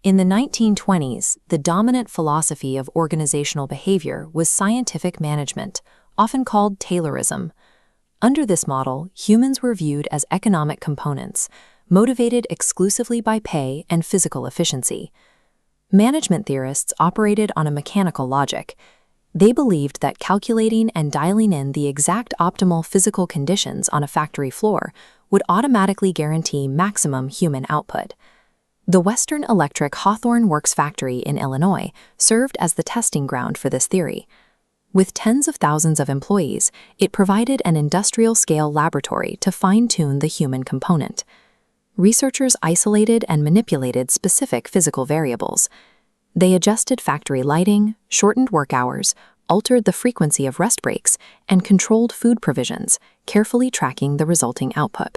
In the 1920s, the dominant philosophy of organizational behavior was scientific management, often called Taylorism. Under this model, humans were viewed as economic components, motivated exclusively by pay and physical efficiency. Management theorists operated on a mechanical logic. They believed that calculating and dialing in the exact optimal physical conditions on a factory floor would automatically guarantee maximum human output. The Western Electric Hawthorne Works factory in Illinois served as the testing ground for this theory. With tens of thousands of employees, it provided an industrial-scale laboratory to fine-tune the human component. Researchers isolated and manipulated specific physical variables. They adjusted factory lighting, shortened work hours, altered the frequency of rest breaks, and controlled food provisions, carefully tracking the resulting output.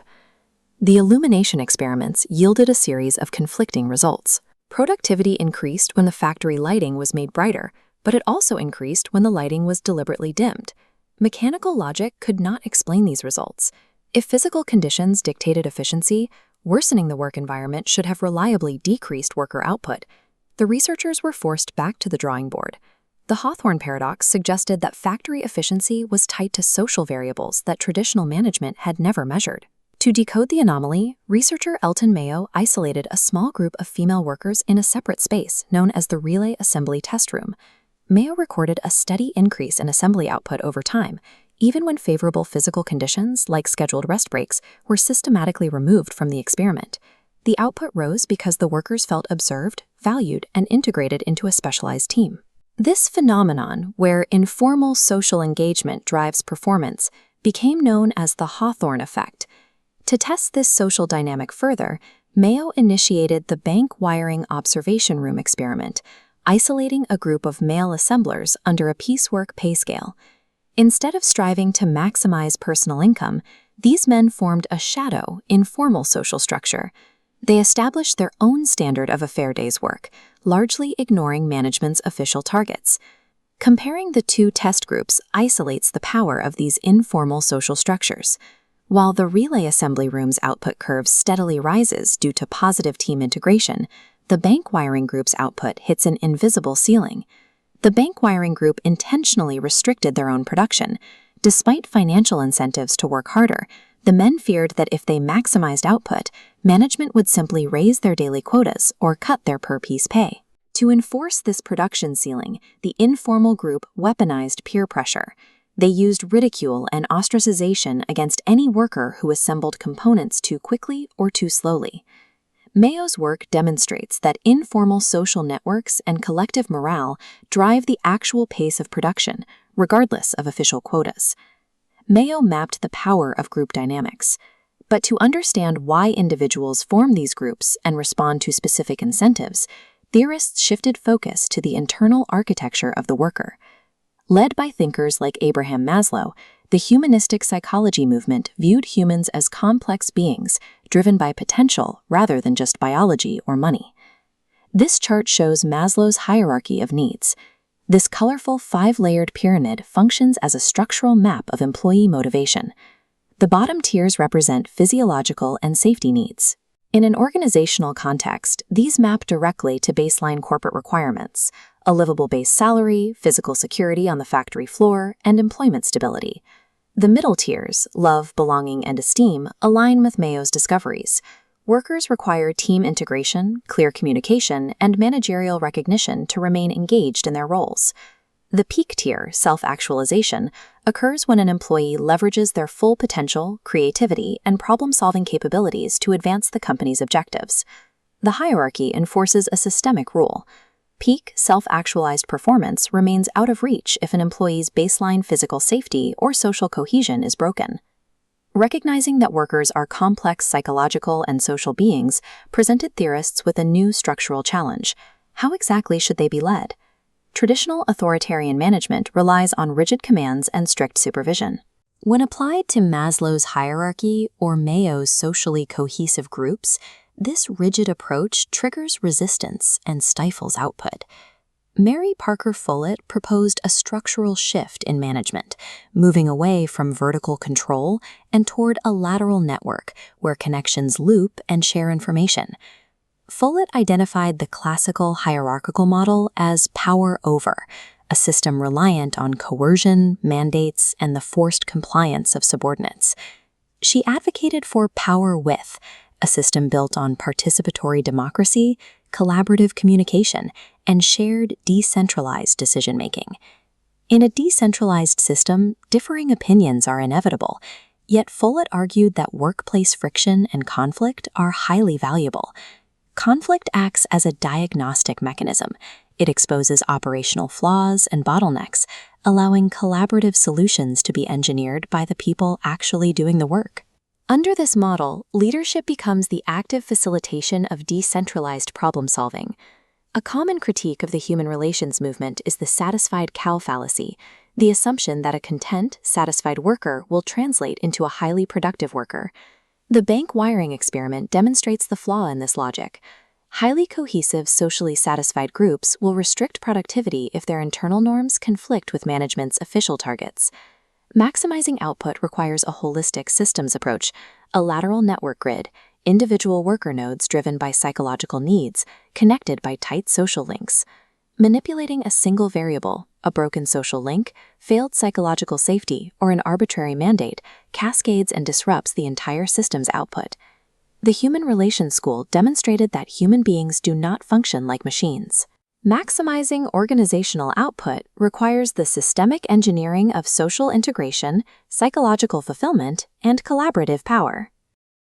The illumination experiments yielded a series of conflicting results. Productivity increased when the factory lighting was made brighter, but it also increased when the lighting was deliberately dimmed. Mechanical logic could not explain these results. If physical conditions dictated efficiency, worsening the work environment should have reliably decreased worker output. The researchers were forced back to the drawing board. The Hawthorne paradox suggested that factory efficiency was tied to social variables that traditional management had never measured. To decode the anomaly, researcher Elton Mayo isolated a small group of female workers in a separate space known as the Relay Assembly Test Room. Mayo recorded a steady increase in assembly output over time, even when favorable physical conditions, like scheduled rest breaks, were systematically removed from the experiment. The output rose because the workers felt observed, valued, and integrated into a specialized team. This phenomenon, where informal social engagement drives performance, became known as the Hawthorne effect. To test this social dynamic further, Mayo initiated the bank wiring observation room experiment, isolating a group of male assemblers under a piecework pay scale. Instead of striving to maximize personal income, these men formed a shadow, informal social structure. They established their own standard of a fair day's work, largely ignoring management's official targets. Comparing the two test groups isolates the power of these informal social structures. While the relay assembly room's output curve steadily rises due to positive team integration, the bank wiring group's output hits an invisible ceiling. The bank wiring group intentionally restricted their own production. Despite financial incentives to work harder, the men feared that if they maximized output, management would simply raise their daily quotas or cut their per-piece pay. To enforce this production ceiling, the informal group weaponized peer pressure. They used ridicule and ostracization against any worker who assembled components too quickly or too slowly. Mayo's work demonstrates that informal social networks and collective morale drive the actual pace of production, regardless of official quotas. Mayo mapped the power of group dynamics. But to understand why individuals form these groups and respond to specific incentives, theorists shifted focus to the internal architecture of the worker. Led by thinkers like Abraham Maslow, the humanistic psychology movement viewed humans as complex beings driven by potential rather than just biology or money. This chart shows Maslow's hierarchy of needs. This colorful five-layered pyramid functions as a structural map of employee motivation. The bottom tiers represent physiological and safety needs. In an organizational context, these map directly to baseline corporate requirements: a livable base salary, physical security on the factory floor, and employment stability. The middle tiers, love, belonging, and esteem, align with Mayo's discoveries. Workers require team integration, clear communication, and managerial recognition to remain engaged in their roles. The peak tier, self-actualization, occurs when an employee leverages their full potential, creativity, and problem-solving capabilities to advance the company's objectives. The hierarchy enforces a systemic rule. Peak self-actualized performance remains out of reach if an employee's baseline physical safety or social cohesion is broken. Recognizing that workers are complex psychological and social beings presented theorists with a new structural challenge. How exactly should they be led? Traditional authoritarian management relies on rigid commands and strict supervision. When applied to Maslow's hierarchy or Mayo's socially cohesive groups, this rigid approach triggers resistance and stifles output. Mary Parker Follett proposed a structural shift in management, moving away from vertical control and toward a lateral network where connections loop and share information. Follett identified the classical hierarchical model as power over, a system reliant on coercion, mandates, and the forced compliance of subordinates. She advocated for power with, a system built on participatory democracy, collaborative communication, and shared decentralized decision-making. In a decentralized system, differing opinions are inevitable, yet Follett argued that workplace friction and conflict are highly valuable. Conflict acts as a diagnostic mechanism. It exposes operational flaws and bottlenecks, allowing collaborative solutions to be engineered by the people actually doing the work. Under this model, leadership becomes the active facilitation of decentralized problem-solving. A common critique of the human relations movement is the satisfied cow fallacy, the assumption that a content, satisfied worker will translate into a highly productive worker. The bank wiring experiment demonstrates the flaw in this logic. Highly cohesive, socially satisfied groups will restrict productivity if their internal norms conflict with management's official targets. Maximizing output requires a holistic systems approach, a lateral network grid, individual worker nodes driven by psychological needs, connected by tight social links. Manipulating a single variable, a broken social link, failed psychological safety, or an arbitrary mandate cascades and disrupts the entire system's output. The Human Relations School demonstrated that human beings do not function like machines. Maximizing organizational output requires the systemic engineering of social integration, psychological fulfillment, and collaborative power.